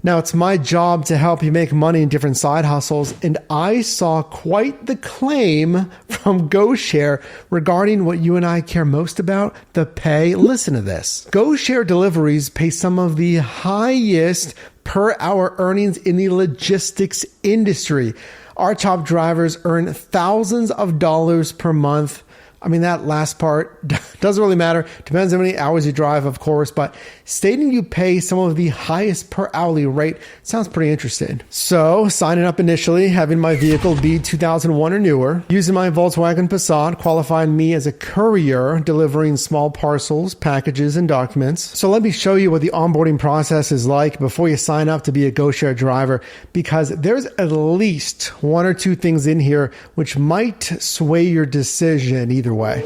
Now, it's my job to help you make money in different side hustles, and I saw quite the claim from GoShare regarding what you and I care most about, the pay. Listen to this. GoShare deliveries pay some of the highest per hour earnings in the logistics industry. Our top drivers earn thousands of dollars per month. I mean, that last part doesn't really matter. Depends on how many hours you drive, of course, but stating you pay some of the highest per hourly rate sounds pretty interesting. So signing up initially, having my vehicle be 2001 or newer, using my Volkswagen Passat, qualifying me as a courier, delivering small parcels, packages, and documents. So let me show you what the onboarding process is like before you sign up to be a GoShare driver, because there's at least one or two things in here which might sway your decision either way.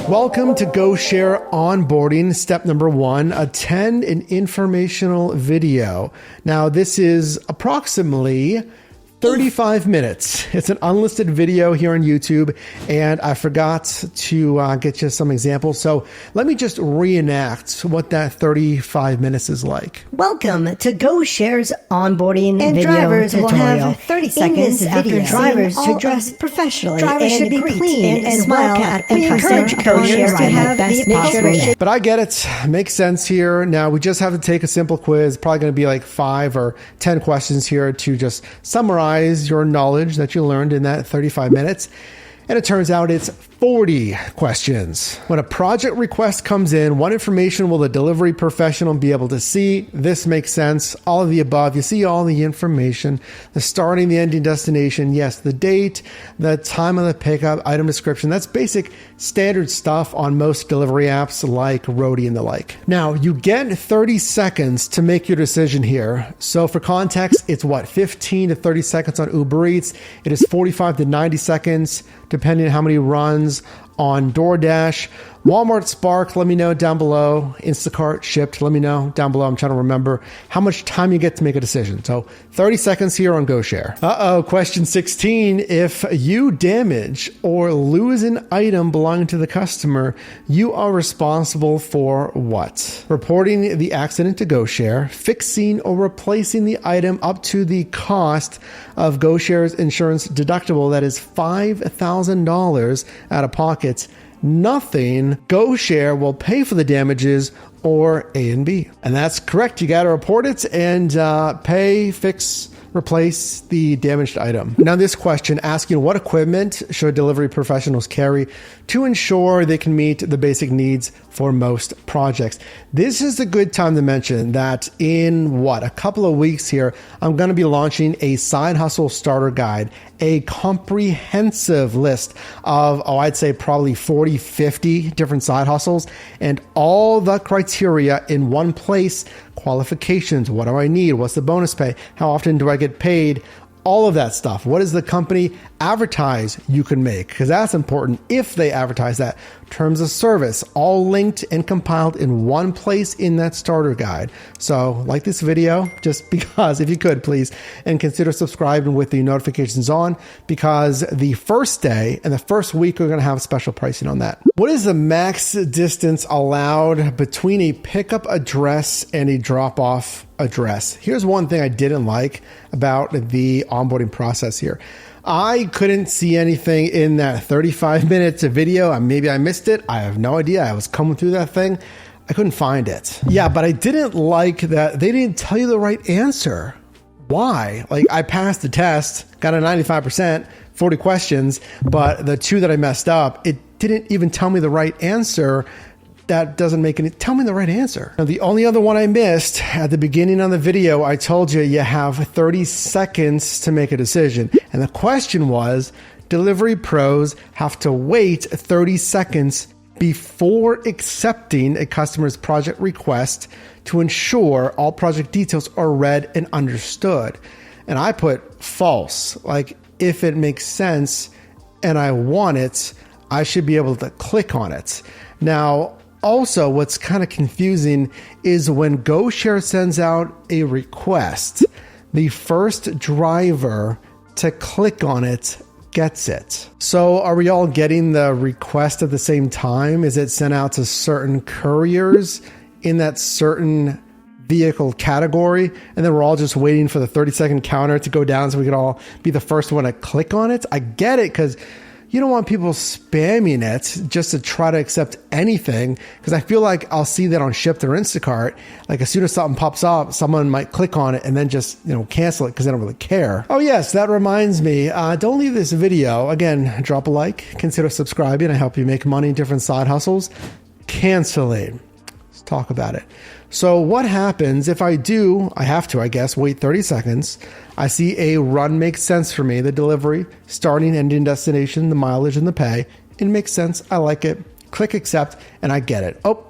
Welcome to GoShare Onboarding. Step number 1, attend an informational video. Now, this is approximately 35 minutes. It's an unlisted video here on YouTube, and I forgot to get you some examples. So let me just reenact what that 35 minutes is like. Welcome to GoShare's onboarding and video drivers tutorial. will have 30 seconds after drivers to dress professionally. Drivers should be clean and smile at the customer. We encourage couriers to have the appropriate. But I get it. Makes sense here. Now we just have to take a simple quiz. Probably going to be like 5 or 10 questions here to just summarize your knowledge that you learned in that 35 minutes. And it turns out it's 40 questions. When a project request comes in, what information will the delivery professional be able to see? This makes sense. All of the above. You see all the information, the starting, the ending destination. Yes, the date, the time of the pickup, item description. That's basic standard stuff on most delivery apps like Roadie and the like. Now, you get 30 seconds to make your decision here. So for context, it's 15 to 30 seconds on Uber Eats. It is 45 to 90 seconds, depending on how many runs on DoorDash. Walmart Spark, let me know down below. Instacart Shipped, let me know down below. I'm trying to remember how much time you get to make a decision. So 30 seconds here on GoShare. Question 16. If you damage or lose an item belonging to the customer, you are responsible for what? Reporting the accident to GoShare, fixing or replacing the item up to the cost of GoShare's insurance deductible, that is $5,000 out of pocket. Nothing. GoShare will pay for the damages, or A and B. And that's correct. You got to report it and pay, fix, replace the damaged item. Now, this question asking what equipment should delivery professionals carry to ensure they can meet the basic needs for most projects. This is a good time to mention that in a couple of weeks here, I'm going to be launching a side hustle starter guide, a comprehensive list of, I'd say probably 40, 50 different side hustles, and all the criteria in one place. Qualifications, what do I need? What's the bonus pay? How often do I get paid? All of that stuff. What does the company advertise you can make? Because that's important if they advertise that. Terms of service, all linked and compiled in one place in that starter guide. So like this video, just because, if you could please, and consider subscribing with the notifications on, because the first day and the first week we're going to have special pricing on that. What is the max distance allowed between a pickup address and a drop-off address? Here's one thing I didn't like about the onboarding process here. I couldn't see anything in that 35 minutes of video. Maybe I missed it. I have no idea. I was coming through that thing. I couldn't find it. Yeah, but I didn't like that they didn't tell you the right answer. Why? Like, I passed the test, got a 95%, 40 questions, but the 2 that I messed up, it didn't even tell me the right answer. That doesn't make any, tell me the right answer. Now, the only other one I missed at the beginning of the video, I told you have 30 seconds to make a decision. And the question was, delivery pros have to wait 30 seconds before accepting a customer's project request to ensure all project details are read and understood. And I put false. Like, if it makes sense and I want it, I should be able to click on it. Now, also, what's kind of confusing is when GoShare sends out a request, the first driver to click on it gets it. So are we all getting the request at the same time? Is it sent out to certain couriers? in that certain vehicle category, and then we're all just waiting for the 30-second counter to go down so we could all be the first one to click on it. I get it, because you don't want people spamming it just to try to accept anything, because I feel like I'll see that on Shipt or Instacart. Like as soon as something pops up, someone might click on it and then just, cancel it because they don't really care. Oh yes, that reminds me. Don't leave this video. Again, drop a like, consider subscribing. I help you make money in different side hustles. Canceling. Let's talk about it. So what happens if I have to, I guess, wait 30 seconds. I see a run makes sense for me, the delivery, starting, ending, destination, the mileage, and the pay. It makes sense. I like it. Click accept, and I get it. Oh,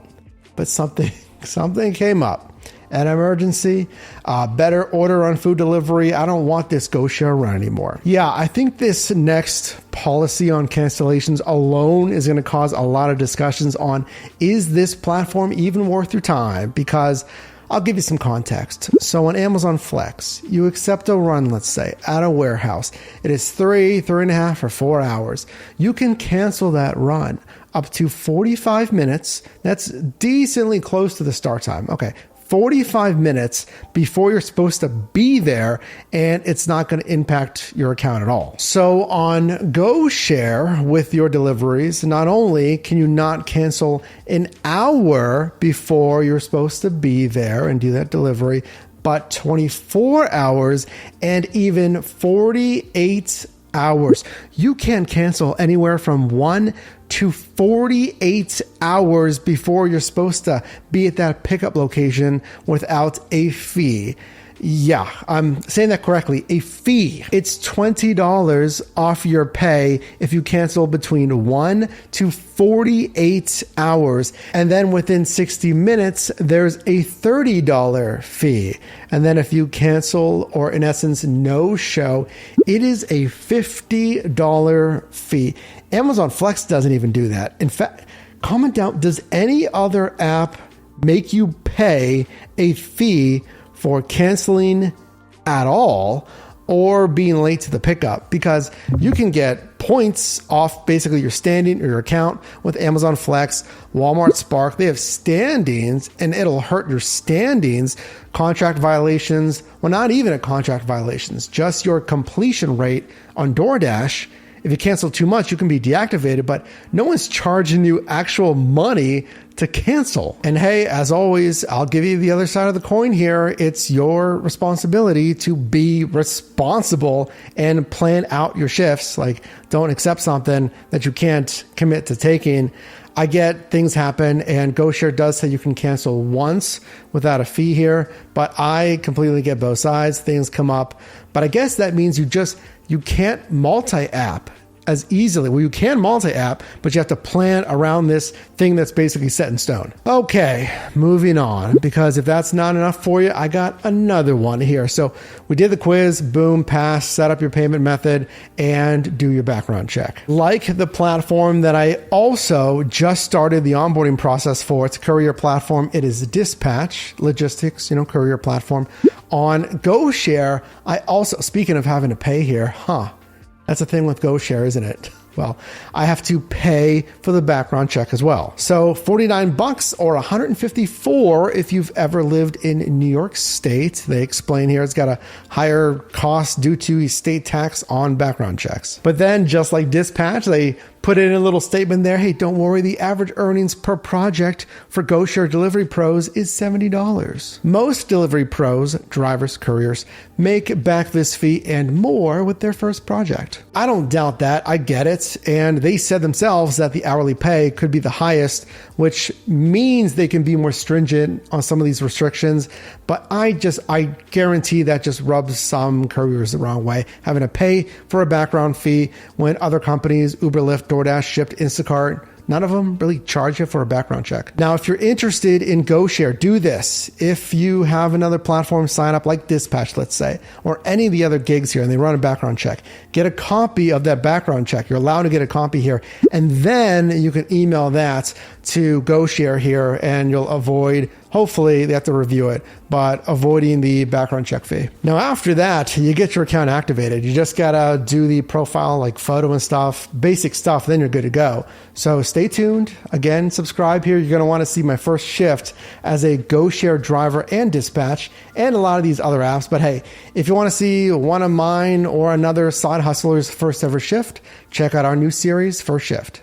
but something came up. An emergency, better order on food delivery. I don't want this GoShare run anymore. Yeah, I think this next policy on cancellations alone is going to cause a lot of discussions on, is this platform even worth your time? Because I'll give you some context. So on Amazon Flex, you accept a run, let's say, at a warehouse. It is 3.5, or 4 hours. You can cancel that run up to 45 minutes. That's decently close to the start time. Okay. 45 minutes before you're supposed to be there, and it's not going to impact your account at all. So on GoShare with your deliveries, not only can you not cancel an hour before you're supposed to be there and do that delivery, but 24 hours and even 48 hours. You can cancel anywhere from 1 to 48 hours before you're supposed to be at that pickup location without a fee. Yeah, I'm saying that correctly. A fee. It's $20 off your pay if you cancel between 1 to 48 hours. And then within 60 minutes, there's a $30 fee. And then if you cancel, or in essence, no show, it is a $50 fee. Amazon Flex doesn't even do that. In fact, comment down, does any other app make you pay a fee for canceling at all or being late to the pickup? Because you can get points off basically your standing or your account with Amazon Flex, Walmart Spark. They have standings, and it'll hurt your standings. Contract violations, well, not even a contract violations, just your completion rate on DoorDash. If you cancel too much, you can be deactivated, but no one's charging you actual money to cancel. And hey, as always, I'll give you the other side of the coin here. It's your responsibility to be responsible and plan out your shifts. Like, don't accept something that you can't commit to taking. I get things happen, and GoShare does say you can cancel once without a fee here, but I completely get both sides. Things come up, but I guess that means you can't multi-app as easily. Well, you can multi-app, but you have to plan around this thing that's basically set in stone. Okay, moving on, because if that's not enough for you, I got another one here. So we did the quiz, boom, pass, set up your payment method, and do your background check. Like the platform that I also just started the onboarding process for, it's a courier platform. It is Dispatch Logistics, courier platform. On GoShare, I also, speaking of having to pay here, that's a thing with GoShare, isn't it? Well, I have to pay for the background check as well. So $49 or $154 if you've ever lived in New York State. They explain here it's got a higher cost due to state tax on background checks. But then, just like Dispatch, they put in a little statement there. Hey, don't worry, the average earnings per project for GoShare Delivery Pros is $70. Most delivery pros, drivers, couriers, make back this fee and more with their first project. I don't doubt that. I get it. And they said themselves that the hourly pay could be the highest, which means they can be more stringent on some of these restrictions. But I guarantee that just rubs some couriers the wrong way, having to pay for a background fee when other companies, Uber, Lyft, DoorDash, Shipt, Instacart, none of them really charge you for a background check. Now, if you're interested in GoShare, do this. If you have another platform sign up like Dispatch, let's say, or any of the other gigs here, and they run a background check, get a copy of that background check. You're allowed to get a copy here. And then you can email that to GoShare here, and you'll avoid, hopefully they have to review it, but avoiding the background check fee. Now after that, you get your account activated. You just gotta do the profile, like photo and stuff, basic stuff, then you're good to go. So stay tuned. Again, subscribe here. You're gonna wanna see my first shift as a GoShare driver and dispatch, and a lot of these other apps. But hey, if you wanna see one of mine or another side hustler's first ever shift, check out our new series, First Shift.